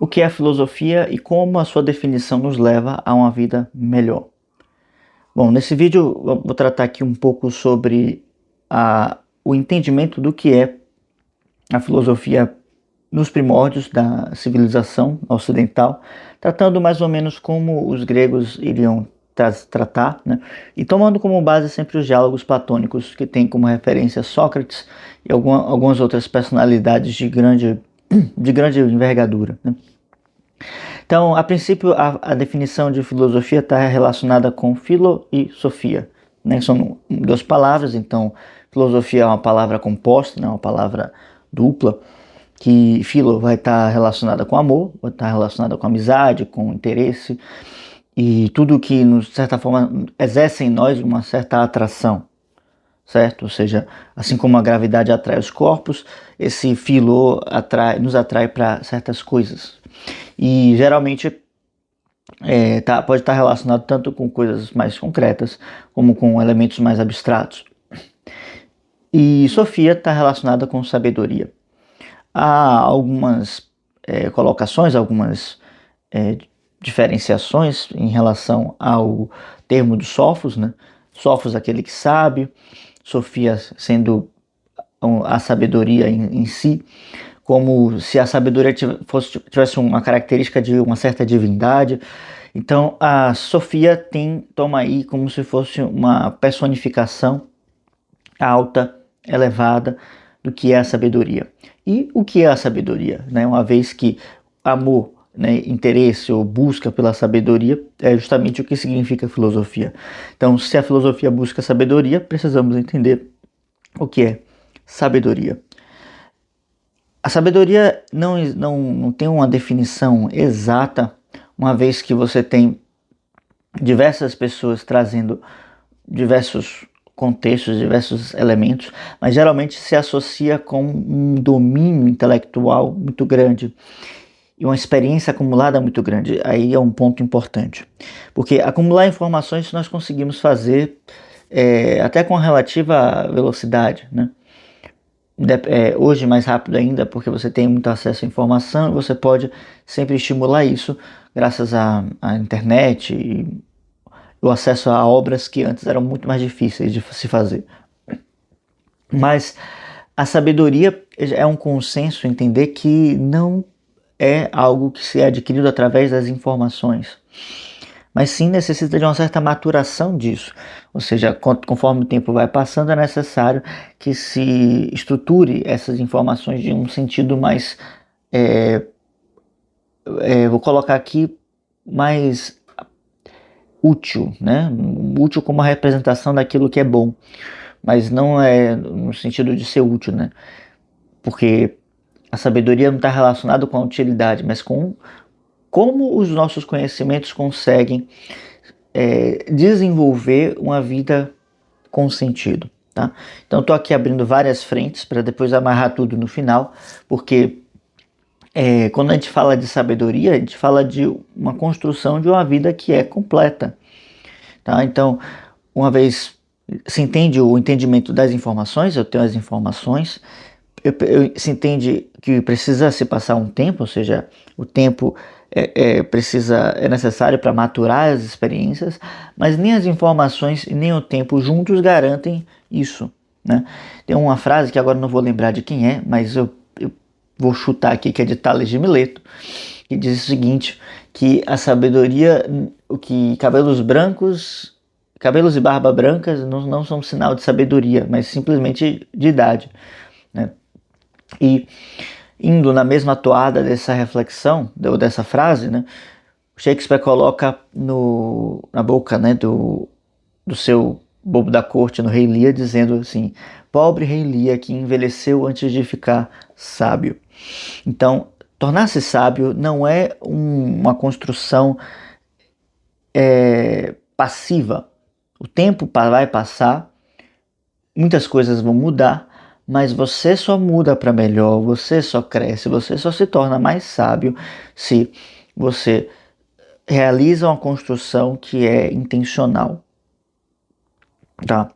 O que é a filosofia e como a sua definição nos leva a uma vida melhor? Bom, nesse vídeo eu vou tratar aqui um pouco sobre o entendimento do que é a filosofia nos primórdios da civilização ocidental, tratando mais ou menos como os gregos iriam tratar, né? E tomando como base sempre os diálogos platônicos, que tem como referência Sócrates e algumas outras personalidades de grande envergadura, né? Então, a princípio, a definição de filosofia está relacionada com filo e sofia, né? São duas palavras, então filosofia é uma palavra composta, né? Uma palavra dupla, que filo vai estar relacionada com amor, vai estar relacionada com amizade, com interesse e tudo que, de certa forma, exerce em nós uma certa atração, certo? Ou seja, assim como a gravidade atrai os corpos, esse filo nos atrai para certas coisas. E geralmente pode estar relacionado tanto com coisas mais concretas como com elementos mais abstratos. E Sofia está relacionada com sabedoria. Há algumas colocações, algumas diferenciações em relação ao termo do Sófos, né? Sófos, aquele que sabe, Sofia sendo a sabedoria em si, como se a sabedoria tivesse uma característica de uma certa divindade. Então a Sofia toma aí como se fosse uma personificação alta, elevada do que é a sabedoria. E o que é a sabedoria? Né? Uma vez que amor, né, interesse ou busca pela sabedoria é justamente o que significa filosofia. Então, se a filosofia busca sabedoria, precisamos entender o que é sabedoria. A sabedoria não tem uma definição exata, uma vez que você tem diversas pessoas trazendo diversos contextos, diversos elementos, mas geralmente se associa com um domínio intelectual muito grande e uma experiência acumulada muito grande. Aí é um ponto importante, porque acumular informações nós conseguimos fazer até com relativa velocidade, né? Hoje mais rápido ainda, porque você tem muito acesso à informação e você pode sempre estimular isso graças à internet e o acesso a obras que antes eram muito mais difíceis de se fazer. Mas a sabedoria é um consenso entender que não é algo que se é adquirido através das informações, mas sim necessita de uma certa maturação disso. Ou seja, conforme o tempo vai passando, é necessário que se estruture essas informações de um sentido mais, vou colocar aqui, mais útil, né? Útil como a representação daquilo que é bom, mas não é no sentido de ser útil, né? Porque a sabedoria não está relacionada com a utilidade, mas com como os nossos conhecimentos conseguem desenvolver uma vida com sentido, tá? Então estou aqui abrindo várias frentes para depois amarrar tudo no final, porque quando a gente fala de sabedoria, a gente fala de uma construção de uma vida que é completa, tá? Então, uma vez se entende o entendimento das informações, eu tenho as informações, se entende que precisa se passar um tempo, ou seja, o tempo é necessário para maturar as experiências, mas nem as informações e nem o tempo juntos garantem isso, né? Tem uma frase que agora não vou lembrar de quem é, mas eu vou chutar aqui, que é de Tales de Mileto, que diz o seguinte, que a sabedoria, que cabelos e barba brancas não são sinal de sabedoria, mas simplesmente de idade, né? E indo na mesma toada dessa reflexão, ou dessa frase, né, Shakespeare coloca na boca, né, do seu bobo da corte, no Rei Lear, dizendo assim: pobre Rei Lear que envelheceu antes de ficar sábio. Então, tornar-se sábio não é uma construção passiva. O tempo vai passar, muitas coisas vão mudar, mas você só muda para melhor, você só cresce, você só se torna mais sábio se você realiza uma construção que é intencional, tá?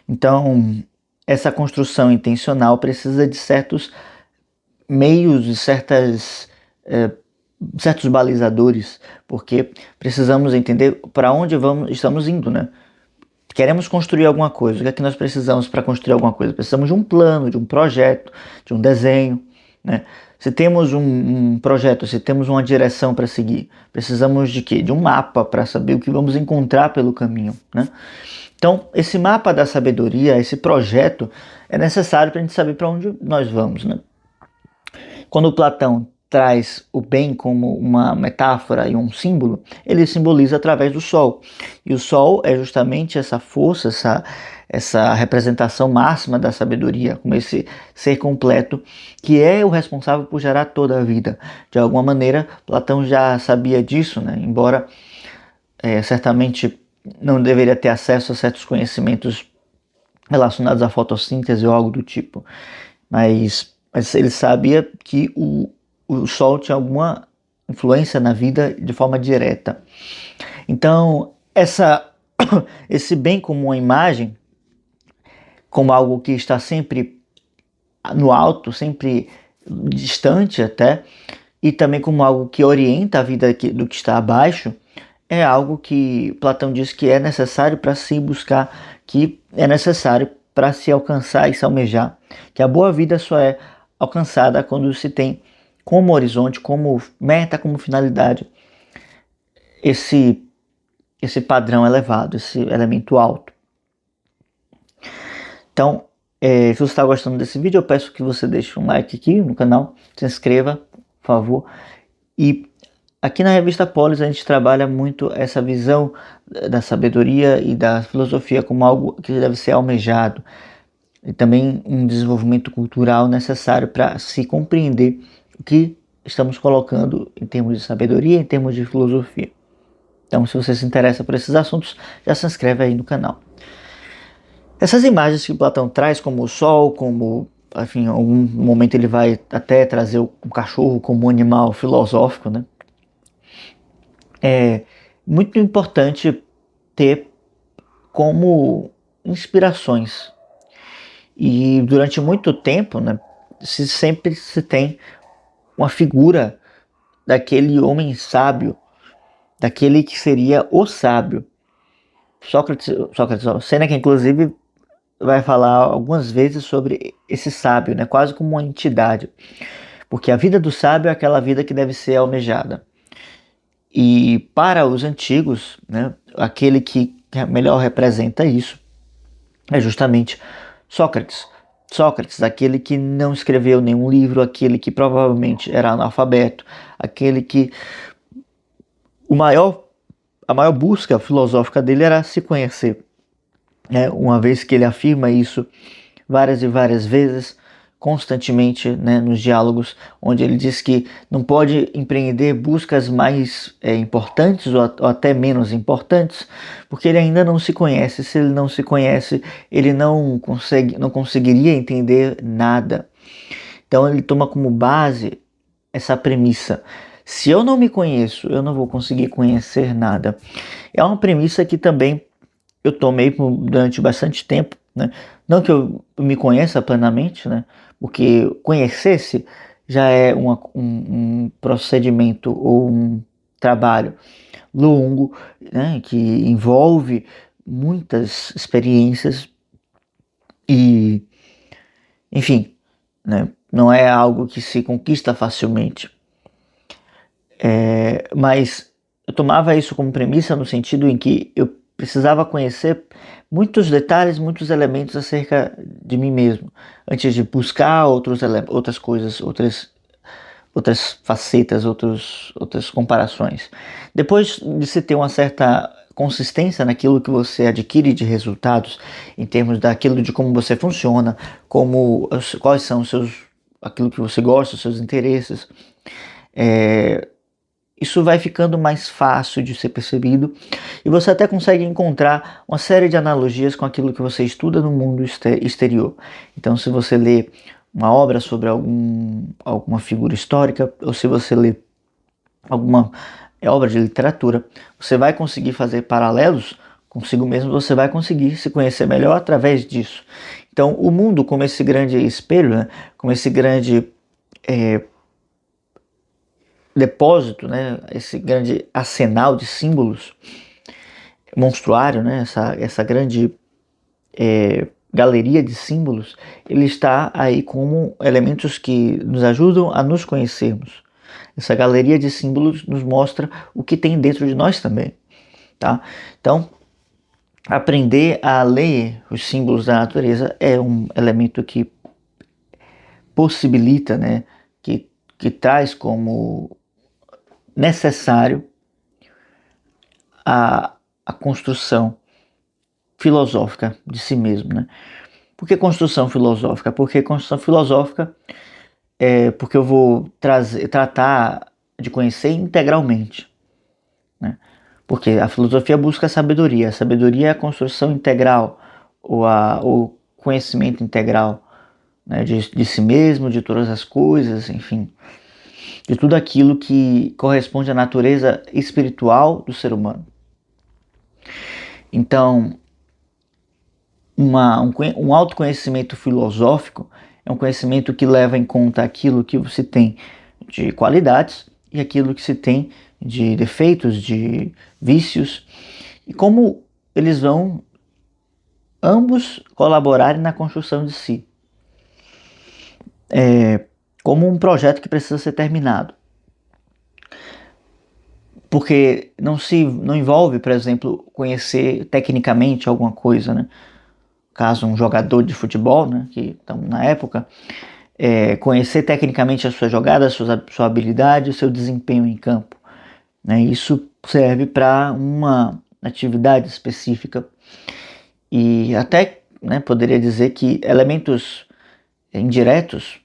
Então, essa construção intencional precisa de certos meios, de certas certos balizadores, porque precisamos entender para onde estamos indo, né? Queremos construir alguma coisa. O que é que nós precisamos para construir alguma coisa? Precisamos de um plano, de um projeto, de um desenho, né? Se temos um projeto, se temos uma direção para seguir, precisamos de quê? De um mapa para saber o que vamos encontrar pelo caminho, né? Então, esse mapa da sabedoria, esse projeto, é necessário para a gente saber para onde nós vamos, né? Quando Platão traz o bem como uma metáfora e um símbolo, ele simboliza através do sol. E o sol é justamente essa força, essa representação máxima da sabedoria, como esse ser completo, que é o responsável por gerar toda a vida. De alguma maneira, Platão já sabia disso, né? Embora certamente não deveria ter acesso a certos conhecimentos relacionados à fotossíntese ou algo do tipo. Mas ele sabia que o Sol tinha alguma influência na vida de forma direta. Então, esse bem como uma imagem, como algo que está sempre no alto, sempre distante até, e também como algo que orienta a vida do que está abaixo, é algo que Platão diz que é necessário para se buscar, que é necessário para se alcançar e se almejar, que a boa vida só é alcançada quando se tem como horizonte, como meta, como finalidade esse padrão elevado, esse elemento alto. Então, se você está gostando desse vídeo, eu peço que você deixe um like aqui no canal, se inscreva, por favor. E aqui na revista Polis a gente trabalha muito essa visão da sabedoria e da filosofia como algo que deve ser almejado, e também um desenvolvimento cultural necessário para se compreender o que estamos colocando em termos de sabedoria, em termos de filosofia. Então, se você se interessa por esses assuntos, já se inscreve aí no canal. Essas imagens que Platão traz, como o sol, como, enfim, em algum momento ele vai até trazer um cachorro como um animal filosófico, né? É muito importante ter como inspirações. E durante muito tempo, né, sempre se tem uma figura daquele homem sábio, daquele que seria o sábio. Sócrates, Sêneca, inclusive, vai falar algumas vezes sobre esse sábio, né, quase como uma entidade. Porque a vida do sábio é aquela vida que deve ser almejada. E para os antigos, né, aquele que melhor representa isso é justamente Sócrates. Sócrates, aquele que não escreveu nenhum livro, aquele que provavelmente era analfabeto, aquele que a maior busca filosófica dele era se conhecer. Uma vez que ele afirma isso várias e várias vezes, constantemente, né, nos diálogos, onde ele diz que não pode empreender buscas mais importantes ou até menos importantes, porque ele ainda não se conhece. Se ele não se conhece, ele não conseguiria entender nada. Então ele toma como base essa premissa: se eu não me conheço, eu não vou conseguir conhecer nada. É uma premissa que também eu tomei durante bastante tempo, né? Não que eu me conheça plenamente, né? Porque conhecer-se já é um procedimento ou um trabalho longo, né? Que envolve muitas experiências e, enfim, né? Não é algo que se conquista facilmente. Mas eu tomava isso como premissa no sentido em que eu precisava conhecer muitos detalhes, muitos elementos acerca de mim mesmo, antes de buscar outras coisas, outras facetas, outras comparações. Depois de se ter uma certa consistência naquilo que você adquire de resultados, em termos daquilo de como você funciona, quais são aquilo que você gosta, os seus interesses, isso vai ficando mais fácil de ser percebido e você até consegue encontrar uma série de analogias com aquilo que você estuda no mundo exterior. Então, se você lê uma obra sobre alguma figura histórica, ou se você lê alguma obra de literatura, você vai conseguir fazer paralelos consigo mesmo, você vai conseguir se conhecer melhor através disso. Então, o mundo como esse grande espelho, né, como esse grande depósito, né, esse grande arsenal de símbolos monstruário, né, essa grande galeria de símbolos, ele está aí como elementos que nos ajudam a nos conhecermos. Essa galeria de símbolos nos mostra o que tem dentro de nós também, tá? Então, aprender a ler os símbolos da natureza é um elemento que possibilita, né, que traz como necessário a construção filosófica de si mesmo, né? Por que construção filosófica? Porque construção filosófica porque eu vou tratar de conhecer integralmente, né? Porque a filosofia busca a sabedoria é a construção integral, o conhecimento integral, né? De si mesmo, de todas as coisas, enfim, de tudo aquilo que corresponde à natureza espiritual do ser humano. Então, um autoconhecimento filosófico é um conhecimento que leva em conta aquilo que você tem de qualidades e aquilo que se tem de defeitos, de vícios, e como eles vão ambos colaborarem na construção de si, como um projeto que precisa ser terminado. Porque não envolve, por exemplo, conhecer tecnicamente alguma coisa, né? Caso um jogador de futebol, né, que estamos na época, conhecer tecnicamente a sua jogada, sua habilidade, o seu desempenho em campo, né? Isso serve para uma atividade específica e até, né, poderia dizer que elementos indiretos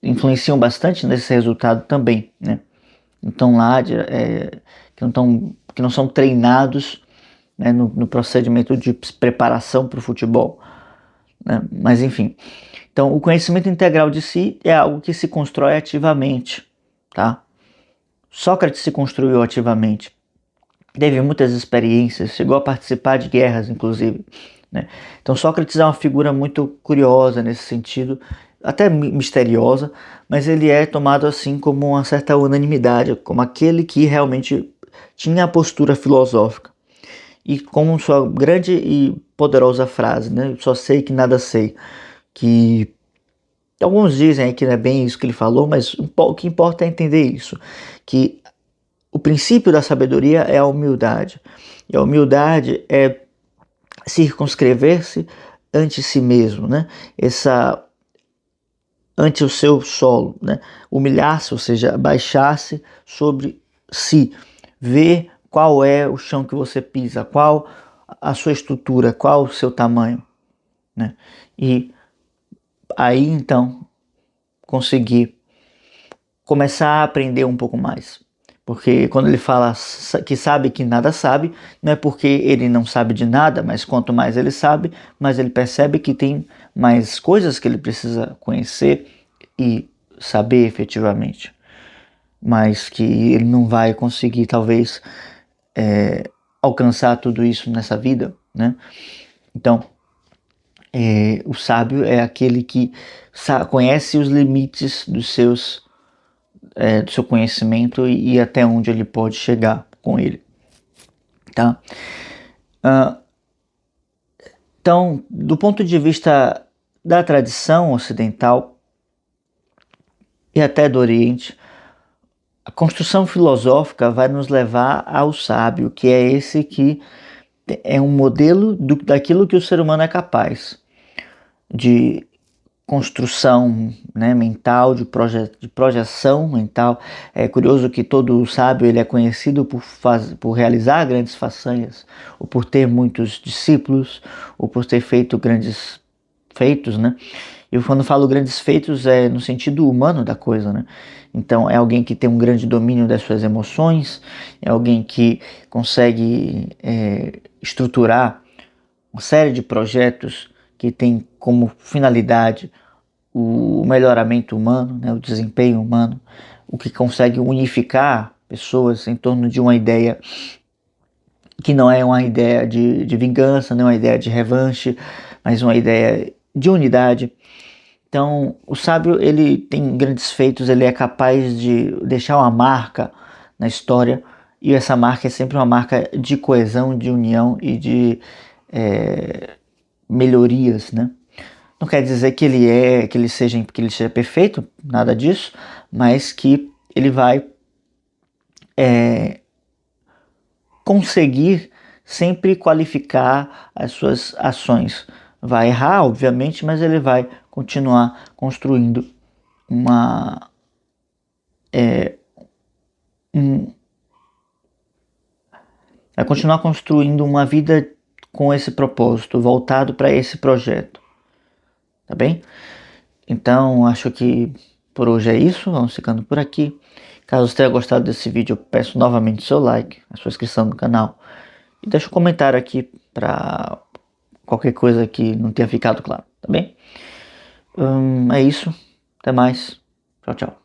influenciam bastante nesse resultado também, né? Então lá que não são treinados, né, no procedimento de preparação para o futebol, né? Mas enfim, então o conhecimento integral de si é algo que se constrói ativamente, tá? Sócrates se construiu ativamente, teve muitas experiências, chegou a participar de guerras, inclusive, né? Então Sócrates é uma figura muito curiosa nesse sentido, até misteriosa, mas ele é tomado assim como uma certa unanimidade, como aquele que realmente tinha a postura filosófica. E com sua grande e poderosa frase, né? Só sei que nada sei, que alguns dizem aí que não é bem isso que ele falou, mas o que importa é entender isso, que o princípio da sabedoria é a humildade, e a humildade é circunscrever-se ante si mesmo, né? Ante o seu solo, né? Humilhar-se, ou seja, baixar-se sobre si, ver qual é o chão que você pisa, qual a sua estrutura, qual o seu tamanho, né? E aí então conseguir começar a aprender um pouco mais. Porque quando ele fala que sabe que nada sabe, não é porque ele não sabe de nada, mas quanto mais ele sabe, mais ele percebe que tem mais coisas que ele precisa conhecer e saber efetivamente. Mas que ele não vai conseguir, talvez, alcançar tudo isso nessa vida, né? Então, o sábio é aquele que conhece os limites do seu conhecimento e até onde ele pode chegar com ele, tá? Então, do ponto de vista da tradição ocidental e até do Oriente, a construção filosófica vai nos levar ao sábio, que é esse que é um modelo daquilo que o ser humano é capaz de construção, né, mental, de projeção mental. É curioso que todo sábio ele é conhecido por realizar grandes façanhas, ou por ter muitos discípulos, ou por ter feito grandes feitos, né? E quando falo grandes feitos é no sentido humano da coisa, né? Então é alguém que tem um grande domínio das suas emoções, é alguém que consegue estruturar uma série de projetos que tem como finalidade o melhoramento humano, né, o desempenho humano, o que consegue unificar pessoas em torno de uma ideia que não é uma ideia de vingança, não é uma ideia de revanche, mas uma ideia de unidade. Então, o sábio, ele tem grandes feitos, ele é capaz de deixar uma marca na história, e essa marca é sempre uma marca de coesão, de união e de melhorias, né? Não quer dizer que ele seja perfeito, nada disso, mas que ele vai conseguir sempre qualificar as suas ações. Vai errar, obviamente, mas ele vai continuar construindo uma um, vai continuar construindo uma vida com esse propósito, voltado para esse projeto, tá bem? Então, acho que por hoje é isso, vamos ficando por aqui. Caso você tenha gostado desse vídeo, eu peço novamente seu like, a sua inscrição no canal e deixa um comentário aqui para qualquer coisa que não tenha ficado claro, tá bem? É isso, até mais, tchau, tchau.